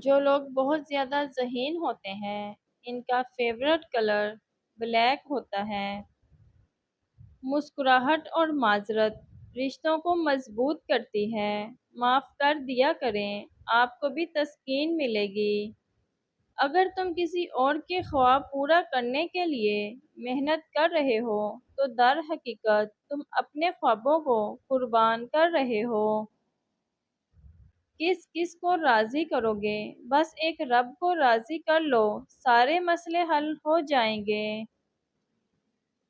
جو لوگ بہت زیادہ ذہین ہوتے ہیں ان کا فیورٹ کلر بلیک ہوتا ہے۔ مسکراہٹ اور معذرت رشتوں کو مضبوط کرتی ہے۔ معاف کر دیا کریں، آپ کو بھی تسکین ملے گی۔ اگر تم کسی اور کے خواب پورا کرنے کے لیے محنت کر رہے ہو تو در حقیقت تم اپنے خوابوں کو قربان کر رہے ہو۔ کس کس کو راضی کرو گے؟ بس ایک رب کو راضی کر لو، سارے مسئلے حل ہو جائیں گے۔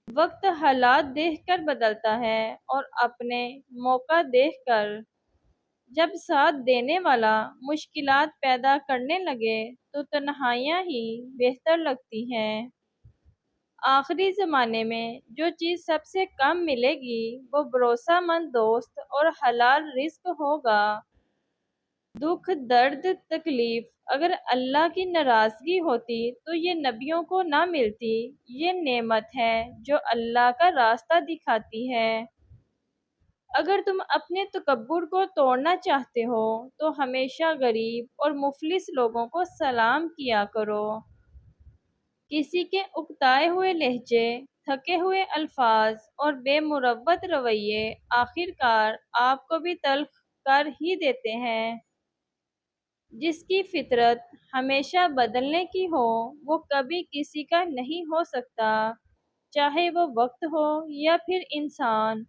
وقت حالات دیکھ کر بدلتا ہے اور اپنے موقع دیکھ کر۔ جب ساتھ دینے والا مشکلات پیدا کرنے لگے تو تنہائیاں ہی بہتر لگتی ہیں۔ آخری زمانے میں جو چیز سب سے کم ملے گی وہ بھروسہ مند دوست اور حلال رزق ہوگا۔ دکھ، درد، تکلیف اگر اللہ کی ناراضگی ہوتی تو یہ نبیوں کو نہ ملتی۔ یہ نعمت ہے جو اللہ کا راستہ دکھاتی ہے۔ اگر تم اپنے تکبر کو توڑنا چاہتے ہو تو ہمیشہ غریب اور مفلس لوگوں کو سلام کیا کرو۔ کسی کے اکتائے ہوئے لہجے، تھکے ہوئے الفاظ اور بے مروت رویے آخر کار آپ کو بھی تلخ کر ہی دیتے ہیں۔ جس کی فطرت ہمیشہ بدلنے کی ہو وہ کبھی کسی کا نہیں ہو سکتا، چاہے وہ وقت ہو یا پھر انسان۔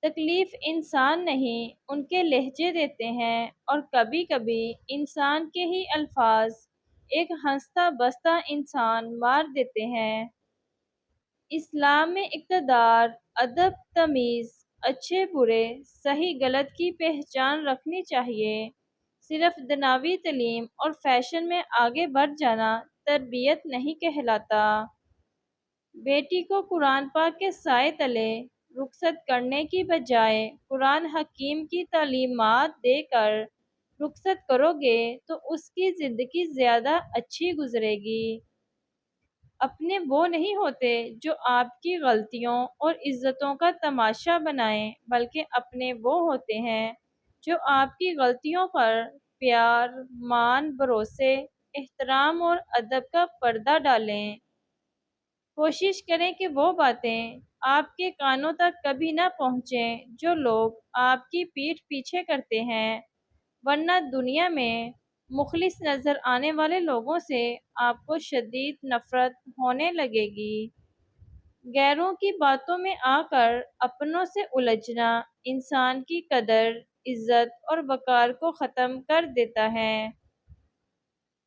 تکلیف انسان نہیں ان کے لہجے دیتے ہیں، اور کبھی کبھی انسان کے ہی الفاظ ایک ہنستا بستا انسان مار دیتے ہیں۔ اسلام میں اقتدار، ادب، تمیز، اچھے برے، صحیح غلط کی پہچان رکھنی چاہیے۔ صرف دنیاوی تعلیم اور فیشن میں آگے بڑھ جانا تربیت نہیں کہلاتا۔ بیٹی کو قرآن پاک کے سائے تلے رخصت کرنے کی بجائے قرآن حکیم کی تعلیمات دے کر رخصت کرو گے تو اس کی زندگی زیادہ اچھی گزرے گی۔ اپنے وہ نہیں ہوتے جو آپ کی غلطیوں اور عزتوں کا تماشا بنائیں، بلکہ اپنے وہ ہوتے ہیں جو آپ کی غلطیوں پر پیار، مان، بھروسے، احترام اور ادب کا پردہ ڈالیں۔ کوشش کریں کہ وہ باتیں آپ کے کانوں تک کبھی نہ پہنچیں جو لوگ آپ کی پیٹھ پیچھے کرتے ہیں، ورنہ دنیا میں مخلص نظر آنے والے لوگوں سے آپ کو شدید نفرت ہونے لگے گی۔ غیروں کی باتوں میں آ کر اپنوں سے الجھنا انسان کی قدر، عزت اور وقار کو ختم کر دیتا ہے۔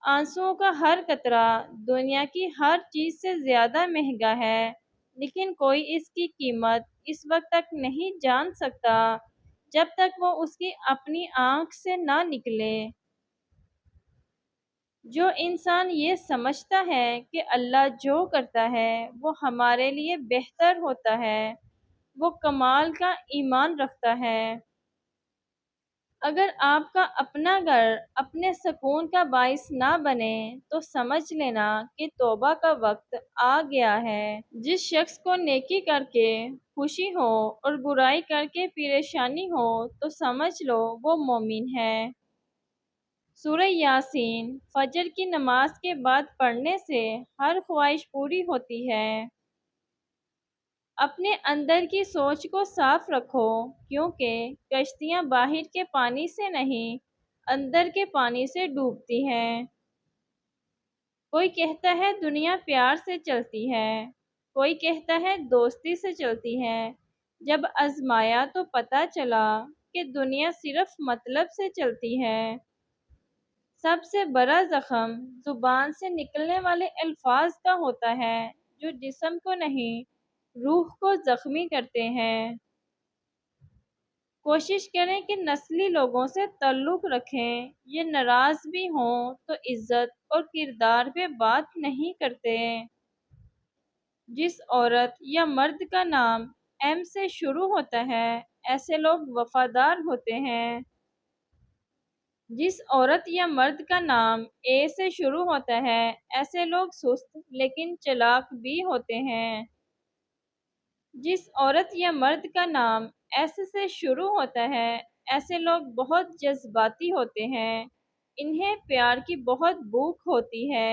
آنسوؤں کا ہر قطرہ دنیا کی ہر چیز سے زیادہ مہنگا ہے، لیکن کوئی اس کی قیمت اس وقت تک نہیں جان سکتا جب تک وہ اس کی اپنی آنکھ سے نہ نکلے۔ جو انسان یہ سمجھتا ہے کہ اللہ جو کرتا ہے وہ ہمارے لیے بہتر ہوتا ہے، وہ کمال کا ایمان رکھتا ہے۔ اگر آپ کا اپنا گھر اپنے سکون کا باعث نہ بنے تو سمجھ لینا کہ توبہ کا وقت آ گیا ہے۔ جس شخص کو نیکی کر کے خوشی ہو اور برائی کر کے پریشانی ہو تو سمجھ لو وہ مومن ہے۔ سورہ یاسین فجر کی نماز کے بعد پڑھنے سے ہر خواہش پوری ہوتی ہے۔ اپنے اندر کی سوچ کو صاف رکھو، کیونکہ کشتیاں باہر کے پانی سے نہیں اندر کے پانی سے ڈوبتی ہیں۔ کوئی کہتا ہے دنیا پیار سے چلتی ہے، کوئی کہتا ہے دوستی سے چلتی ہے۔ جب آزمایا تو پتہ چلا کہ دنیا صرف مطلب سے چلتی ہے۔ سب سے بڑا زخم زبان سے نکلنے والے الفاظ کا ہوتا ہے، جو جسم کو نہیں روح کو زخمی کرتے ہیں۔ کوشش کریں کہ نسلی لوگوں سے تعلق رکھیں، یہ ناراض بھی ہوں تو عزت اور کردار پہ بات نہیں کرتے۔ جس عورت یا مرد کا نام ایم سے شروع ہوتا ہے ایسے لوگ وفادار ہوتے ہیں۔ جس عورت یا مرد کا نام اے سے شروع ہوتا ہے ایسے لوگ سست لیکن چالاک بھی ہوتے ہیں۔ جس عورت یا مرد کا نام ایس سے شروع ہوتا ہے ایسے لوگ بہت جذباتی ہوتے ہیں۔ انہیں پیار کی بہت بھوک ہوتی ہے۔